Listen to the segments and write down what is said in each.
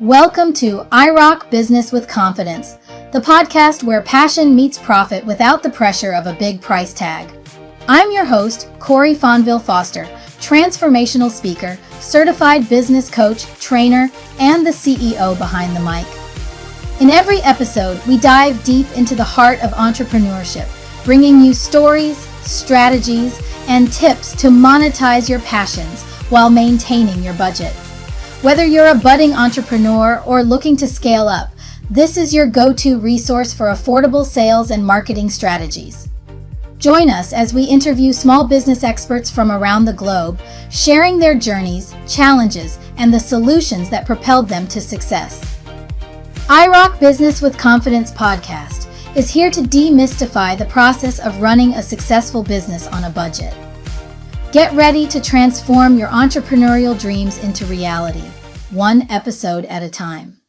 Welcome to IROC Business With Confidence, the podcast where passion meets profit without the pressure of a big price tag. I'm your host, Cori Fonville Foster, transformational speaker, certified business coach, trainer, and the CEO behind the mic. In every episode, we dive deep into the heart of entrepreneurship, bringing you stories, strategies, and tips to monetize your passions while maintaining your budget. Whether you're a budding entrepreneur or looking to scale up, this is your go-to resource for affordable sales and marketing strategies. Join us as we interview small business experts from around the globe, sharing their journeys, challenges, and the solutions that propelled them to success. IROC Business with Confidence podcast is here to demystify the process of running a successful business on a budget. Get ready to transform your entrepreneurial dreams into reality, one episode at a time.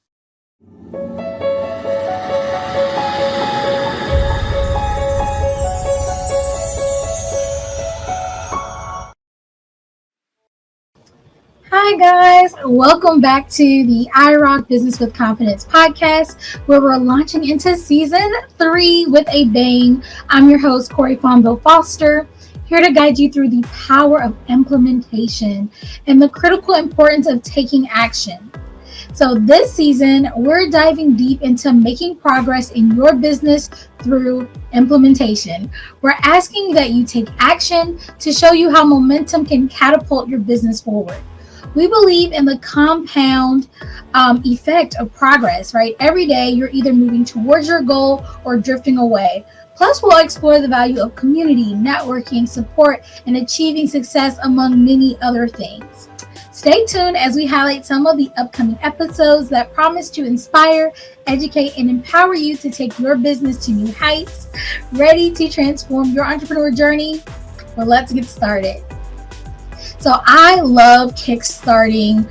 Hi guys, welcome back to the IROC Business with Confidence podcast, where we're launching into season 3 with a bang. I'm your host, Cori Fonville Foster, here to guide you through the power of implementation and the critical importance of taking action. So this season, we're diving deep into making progress in your business through implementation. We're asking that you take action to show you how momentum can catapult your business forward. We believe in the compound effect of progress, right? Every day, you're either moving towards your goal or drifting away. Plus, we'll explore the value of community, networking, support, and achieving success, among many other things. Stay tuned as we highlight some of the upcoming episodes that promise to inspire, educate, and empower you to take your business to new heights. Ready to transform your entrepreneur journey? Well, let's get started. So I love kickstarting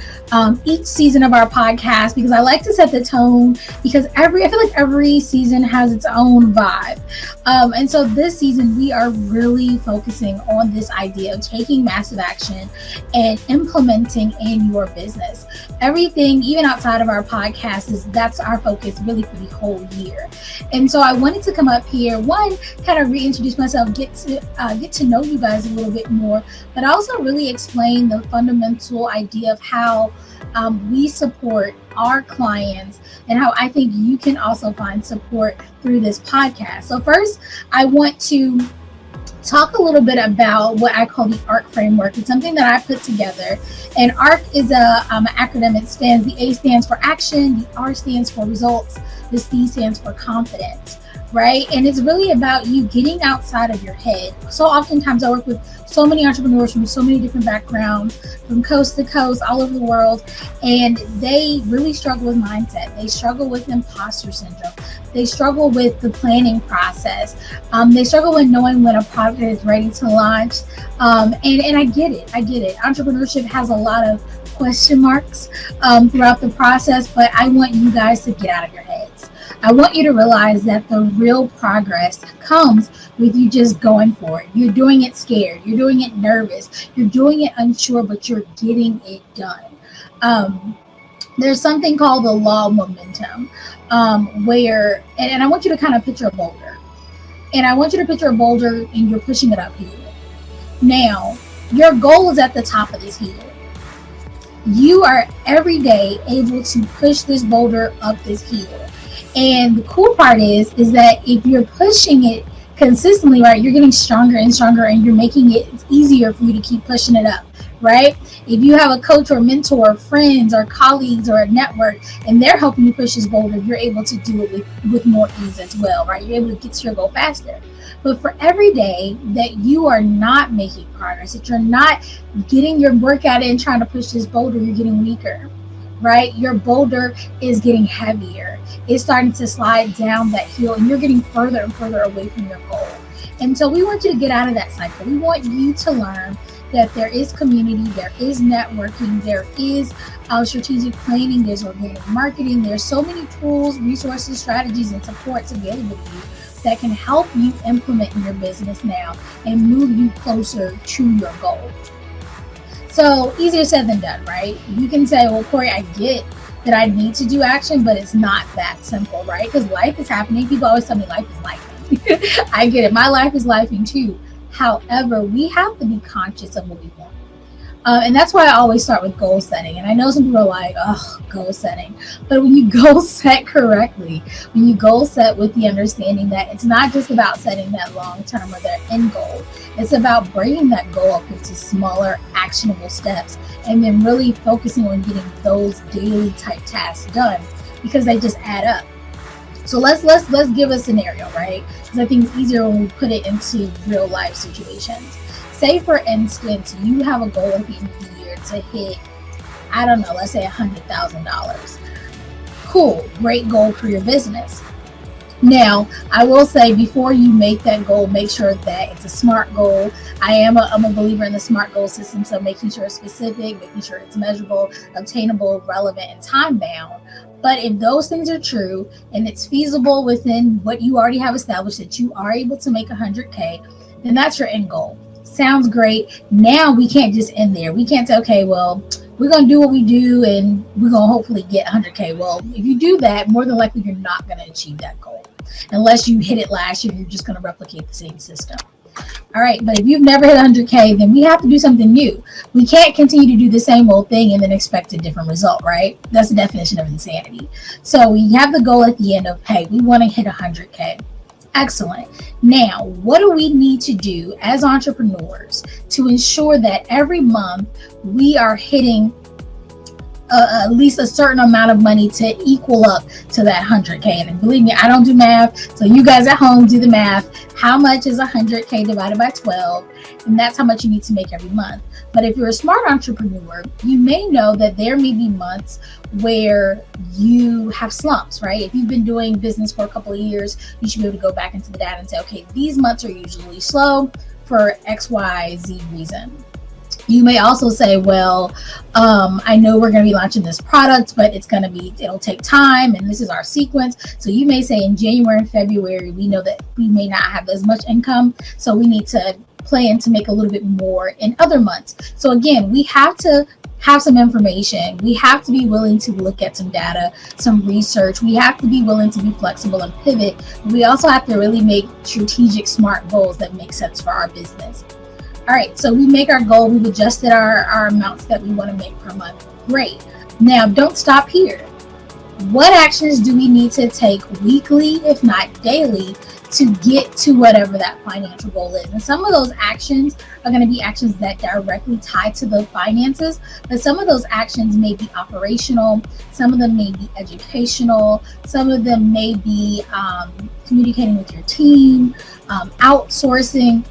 each season of our podcast because I like to set the tone, because I feel like every season has its own vibe. And so this season we are really focusing on this idea of taking massive action and implementing in your business. Everything, even outside of our podcast, that's our focus really for the whole year. And so I wanted to come up here, one, kind of reintroduce myself, get to know you guys a little bit more, but also really explain the fundamental idea of how we support our clients and how I think you can also find support through this podcast. So first, I want to talk a little bit about what I call the ARC framework. It's something that I put together, and ARC is an acronym. The A stands for action, the R stands for results, the C stands for confidence. Right? And it's really about you getting outside of your head. So oftentimes I work with so many entrepreneurs from so many different backgrounds, from coast to coast, all over the world, and they really struggle with mindset. They struggle with imposter syndrome. They struggle with the planning process. They struggle with knowing when a product is ready to launch. And I get it. Entrepreneurship has a lot of question marks throughout the process, but I want you guys to get out of your heads. I want you to realize that the real progress comes with you just going for it. You're doing it scared. You're doing it nervous. You're doing it unsure, but you're getting it done. There's something called the law of momentum, where, and I want you to kind of picture a boulder. And I want you to picture a boulder and you're pushing it uphill. Now, your goal is at the top of this hill. You are every day able to push this boulder up this hill. And the cool part is that if you're pushing it consistently, right, you're getting stronger and stronger, and you're making it easier for you to keep pushing it up, right? If you have a coach or mentor, or friends or colleagues or a network, and they're helping you push this boulder, you're able to do it with more ease as well, right? You're able to get to your goal faster. But for every day that you are not making progress, that you're not getting your workout in trying to push this boulder, you're getting weaker. Right? Your boulder is getting heavier. It's starting to slide down that hill, and you're getting further and further away from your goal. And so we want you to get out of that cycle. We want you to learn that there is community, there is networking, there is strategic planning, there's organic marketing. There's so many tools, resources, strategies, and supports available to you that can help you implement in your business now and move you closer to your goal. So easier said than done, right? You can say, well, Cori, I get that I need to do action, but it's not that simple, right? Because life is happening. People always tell me life is life. I get it. My life is lifing too. However, we have to be conscious of what we want. And that's why I always start with goal setting. And I know some people are like, oh, goal setting. But when you goal set correctly, when you goal set with the understanding that it's not just about setting that long term or that end goal, it's about breaking that goal up into smaller, actionable steps and then really focusing on getting those daily type tasks done because they just add up. So let's give a scenario, right? Because I think it's easier when we put it into real life situations. Say, for instance, you have a goal at the end of the year to hit, I don't know, let's say $100,000. Cool, great goal for your business. Now, I will say before you make that goal, make sure that it's a SMART goal. I'm a believer in the SMART goal system, so making sure it's specific, making sure it's measurable, obtainable, relevant, and time bound. But if those things are true and it's feasible within what you already have established that you are able to make 100K, then that's your end goal. Sounds great. Now we can't just end there. We can't say, okay, well, we're going to do what we do and we're going to hopefully get 100K. Well, if you do that, more than likely you're not going to achieve that goal. Unless you hit it last year, you're just going to replicate the same system. All right, but if you've never hit 100K, then we have to do something new. We can't continue to do the same old thing and then expect a different result, right? That's the definition of insanity. So we have the goal at the end of, hey, we want to hit 100K. Excellent. Now, what do we need to do as entrepreneurs to ensure that every month we are hitting at least a certain amount of money to equal up to that 100K? And believe me, I don't do math. So you guys at home do the math. How much is 100K divided by 12? And that's how much you need to make every month. But if you're a smart entrepreneur, you may know that there may be months where you have slumps, right? If you've been doing business for a couple of years, you should be able to go back into the data and say, okay, these months are usually slow for X, Y, Z reason. You may also say, well, I know we're going to be launching this product, but it'll take time, and this is our sequence. So you may say in January and February, we know that we may not have as much income, so we need to plan to make a little bit more in other months. So again, we have to have some information. We have to be willing to look at some data, some research. We have to be willing to be flexible and pivot. We also have to really make strategic, smart goals that make sense for our business. All right, so we make our goal. We've adjusted our amounts that we want to make per month. Great. Now, don't stop here. What actions do we need to take weekly, if not daily, to get to whatever that financial goal is? And some of those actions are going to be actions that directly tie to the finances, but some of those actions may be operational, some of them may be educational, some of them may be communicating with your team, outsourcing.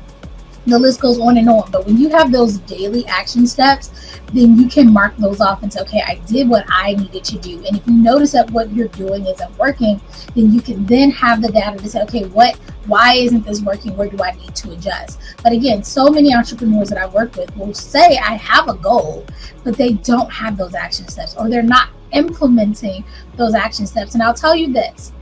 The list goes on and on. But when you have those daily action steps, then you can mark those off and say, okay, I did what I needed to do. And if you notice that what you're doing isn't working, then you can then have the data to say, okay, why isn't this working? Where do I need to adjust? But again, so many entrepreneurs that I work with will say, I have a goal, but they don't have those action steps, or they're not implementing those action steps. And I'll tell you this,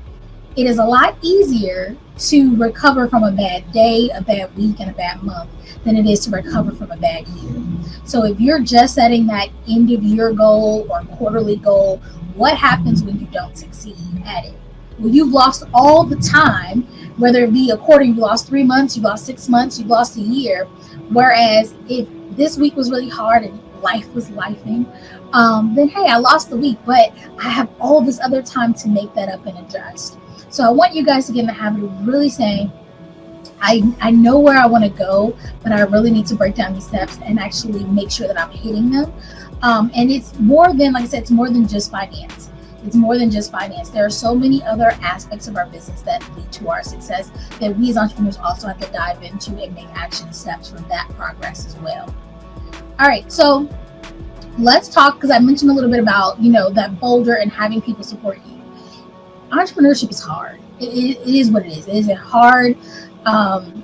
it is a lot easier to recover from a bad day, a bad week, and a bad month than it is to recover from a bad year. So if you're just setting that end of year goal or quarterly goal, what happens when you don't succeed at it? Well, you've lost all the time, whether it be a quarter, you lost 3 months, you lost 6 months, you lost a year. Whereas if this week was really hard and life was lifing, then hey, I lost the week, but I have all this other time to make that up and adjust. So I want you guys to get in the habit of really saying, I know where I want to go, but I really need to break down these steps and actually make sure that I'm hitting them. And it's more than, like I said, it's more than just finance. It's more than just finance. There are so many other aspects of our business that lead to our success that we as entrepreneurs also have to dive into and make action steps for that progress as well. All right, so let's talk, because I mentioned a little bit about, that boulder and having people support you. Entrepreneurship is hard. It is what it is. It is a hard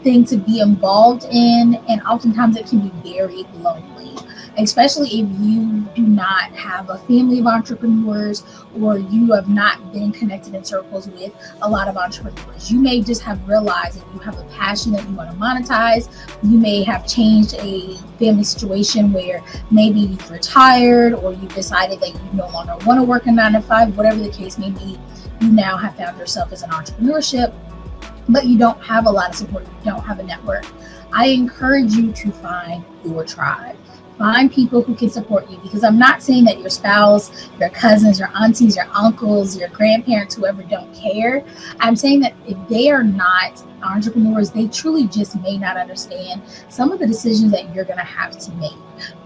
thing to be involved in, and oftentimes it can be very lonely. especially if you do not have a family of entrepreneurs or you have not been connected in circles with a lot of entrepreneurs. You may just have realized that you have a passion that you want to monetize. You may have changed a family situation where maybe you've retired or you've decided that you no longer want to work a 9 to 5, whatever the case may be. You now have found yourself as an entrepreneurship, but you don't have a lot of support. You don't have a network. I encourage you to find your tribe. Find people who can support you, because I'm not saying that your spouse, your cousins, your aunties, your uncles, your grandparents, whoever don't care. I'm saying that if they are not entrepreneurs, they truly just may not understand some of the decisions that you're going to have to make.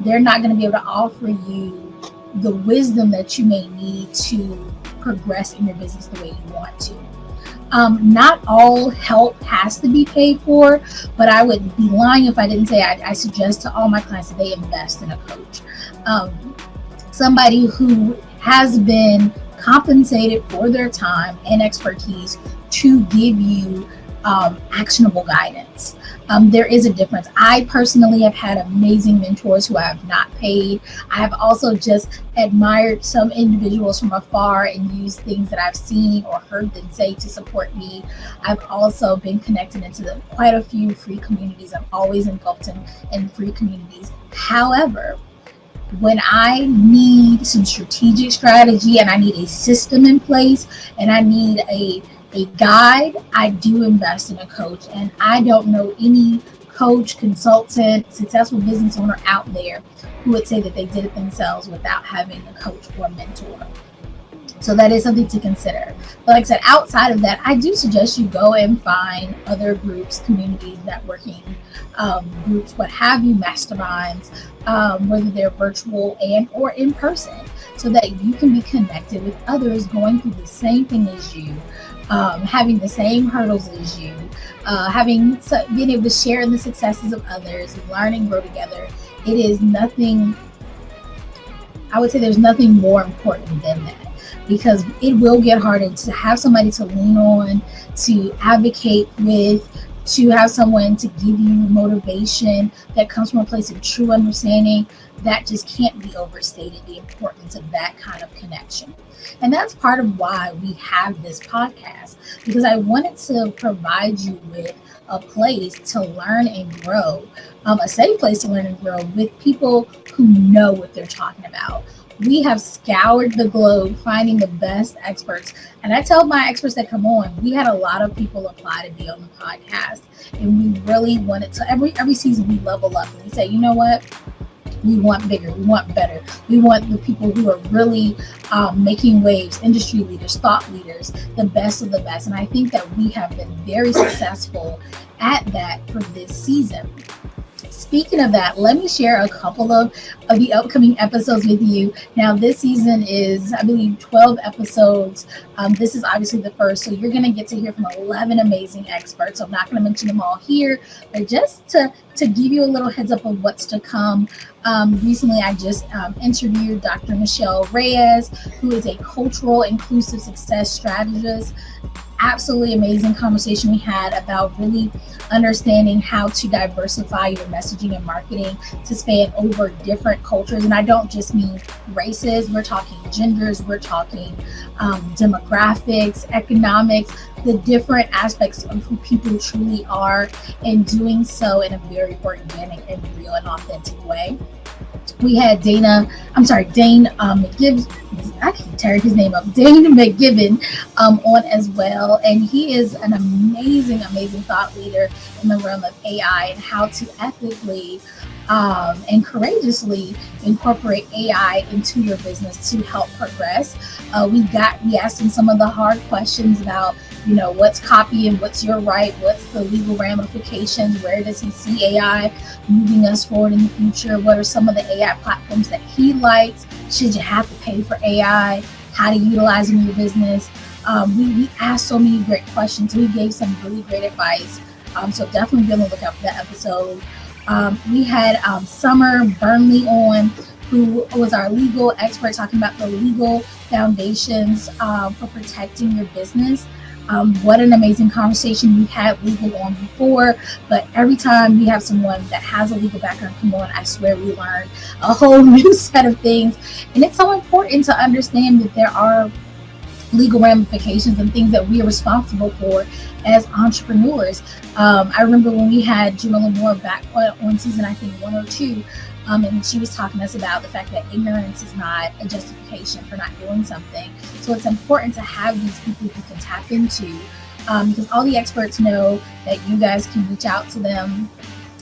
They're not going to be able to offer you the wisdom that you may need to progress in your business the way you want to. Not all help has to be paid for, but I would be lying if I didn't say I suggest to all my clients that they invest in a coach. Somebody who has been compensated for their time and expertise to give you actionable guidance. There is a difference. I personally have had amazing mentors who I have not paid. I have also just admired some individuals from afar and used things that I've seen or heard them say to support me. I've also been connected into quite a few free communities. I'm always engulfed in free communities. However, when I need some strategic strategy and I need a system in place and I need a guide, I do invest in a coach. And I don't know any coach, consultant, successful business owner out there who would say that they did it themselves without having a coach or mentor. So that is something to consider. But like I said, outside of that, I do suggest you go and find other groups, communities, networking groups, what have you, masterminds, whether they're virtual and or in person, so that you can be connected with others going through the same thing as you, having the same hurdles as you, being able to share in the successes of others, learn and grow together. It is nothing, I would say there's nothing more important than that, because it will get harder to have somebody to lean on, to advocate with, to have someone to give you motivation that comes from a place of true understanding. That just can't be overstated, the importance of that kind of connection. And that's part of why we have this podcast, because I wanted to provide you with a place to learn and grow, a safe place to learn and grow with people who know what they're talking about. We have scoured the globe finding the best experts. And I tell my experts that come on, we had a lot of people apply to be on the podcast. And we really wanted to, every season we level up and we say, you know what? We want bigger, we want better. We want the people who are really making waves, industry leaders, thought leaders, the best of the best. And I think that we have been very successful at that for this season. Speaking of that, let me share a couple of the upcoming episodes with you. Now, this season is, I believe, 12 episodes. This is obviously the first, so you're going to get to hear from 11 amazing experts. So I'm not going to mention them all here, but just to give you a little heads up of what's to come. Recently, I just interviewed Dr. Michelle Reyes, who is a cultural inclusive success strategist. Absolutely amazing conversation we had about really understanding how to diversify your messaging and marketing to span over different cultures. And I don't just mean races, we're talking genders, we're talking demographics, economics, the different aspects of who people truly are, and doing so in a very organic and real and authentic way. We had Dane McGibbon, I keep tearing his name up, Dane McGibbon on as well. And he is an amazing thought leader in the realm of AI and how to ethically and courageously incorporate AI into your business to help progress. We asked him some of the hard questions about, what's copy and what's your right, what's the legal ramifications, where does he see AI moving us forward in the future, what are some of the AI platforms that he likes, should you have to pay for AI, how to utilize it in your business. We asked so many great questions. We gave some really great advice. So definitely be on the lookout for that episode. We had Summer Burnley on, who was our legal expert, talking about the legal foundations for protecting your business. What an amazing conversation. We've had legal on before, but every time we have someone that has a legal background come on, I swear we learn a whole new set of things. And it's so important to understand that there are legal ramifications and things that we are responsible for as entrepreneurs. I remember when we had Jamila Moore back on season, I think 1 or 2, and she was talking to us about the fact that ignorance is not a justification for not doing something. So it's important to have these people who can tap into, because all the experts know that you guys can reach out to them,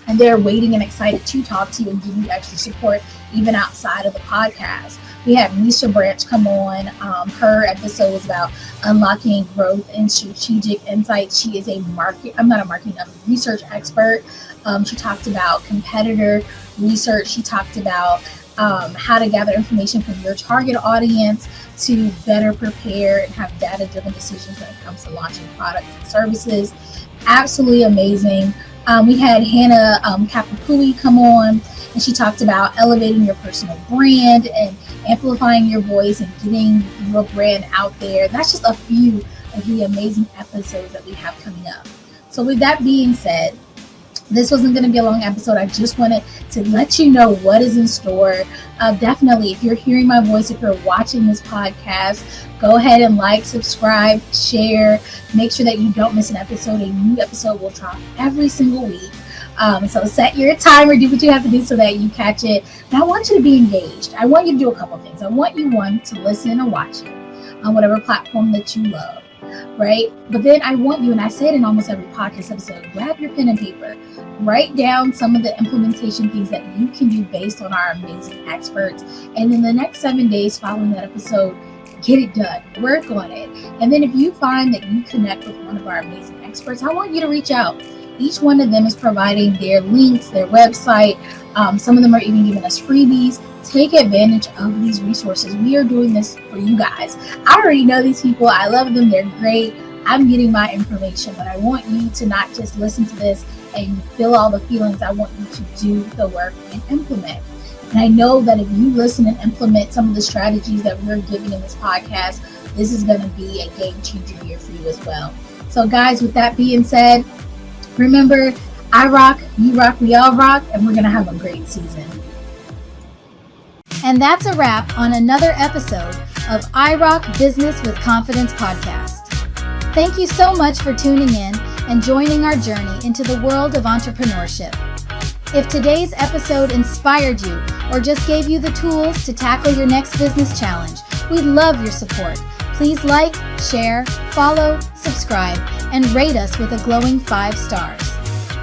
and they're waiting and excited to talk to you and give you extra support even outside of the podcast. We had Misha Branch come on. Her episode was about unlocking growth and strategic insights. She is a research expert. She talked about competitor research. She talked about how to gather information from your target audience to better prepare and have data-driven decisions when it comes to launching products and services. Absolutely amazing. We had Hannah Kapapui come on, and she talked about elevating your personal brand and amplifying your voice and getting your brand out there. That's just a few of the amazing episodes that we have coming up. So with that being said, this wasn't going to be a long episode. I just wanted to let you know what is in store. Definitely, if you're hearing my voice, if you're watching this podcast, go ahead and like, subscribe, share. Make sure that you don't miss an episode. A new episode will drop every single week. So set your timer, do what you have to do so that you catch it. And I want you to be engaged. I want you to do a couple things. I want you, one, to listen or watch it on whatever platform that you love, right? But then I want you, and I say it in almost every podcast episode, grab your pen and paper. Write down some of the implementation things that you can do based on our amazing experts. And in the next 7 days following that episode, get it done. Work on it. And then if you find that you connect with one of our amazing experts, I want you to reach out. Each one of them is providing their links, their website. Some of them are even giving us freebies. Take advantage of these resources. We are doing this for you guys. I already know these people. I love them. They're great. I'm getting my information, but I want you to not just listen to this and feel all the feelings. I want you to do the work and implement. And I know that if you listen and implement some of the strategies that we're giving in this podcast, this is going to be a game changer year for you as well. So guys, with that being said, remember, I rock, you rock, we all rock, and we're going to have a great season. And that's a wrap on another episode of IROC Business with Confidence podcast. Thank you so much for tuning in and joining our journey into the world of entrepreneurship. If today's episode inspired you or just gave you the tools to tackle your next business challenge, we'd love your support. Please like, share, follow, subscribe, and rate us with a glowing 5 stars.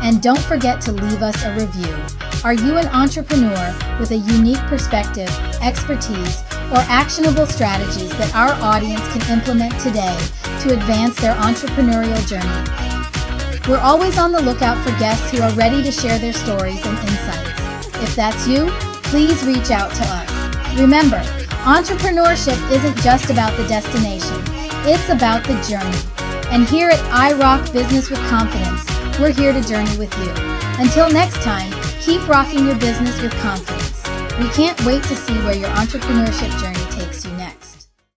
And don't forget to leave us a review. Are you an entrepreneur with a unique perspective, expertise, or actionable strategies that our audience can implement today to advance their entrepreneurial journey? We're always on the lookout for guests who are ready to share their stories and insights. If that's you, please reach out to us. Remember, entrepreneurship isn't just about the destination, it's about the journey. And here at IROC Business with Confidence, we're here to journey with you. Until next time, keep rocking your business with confidence. We can't wait to see where your entrepreneurship journey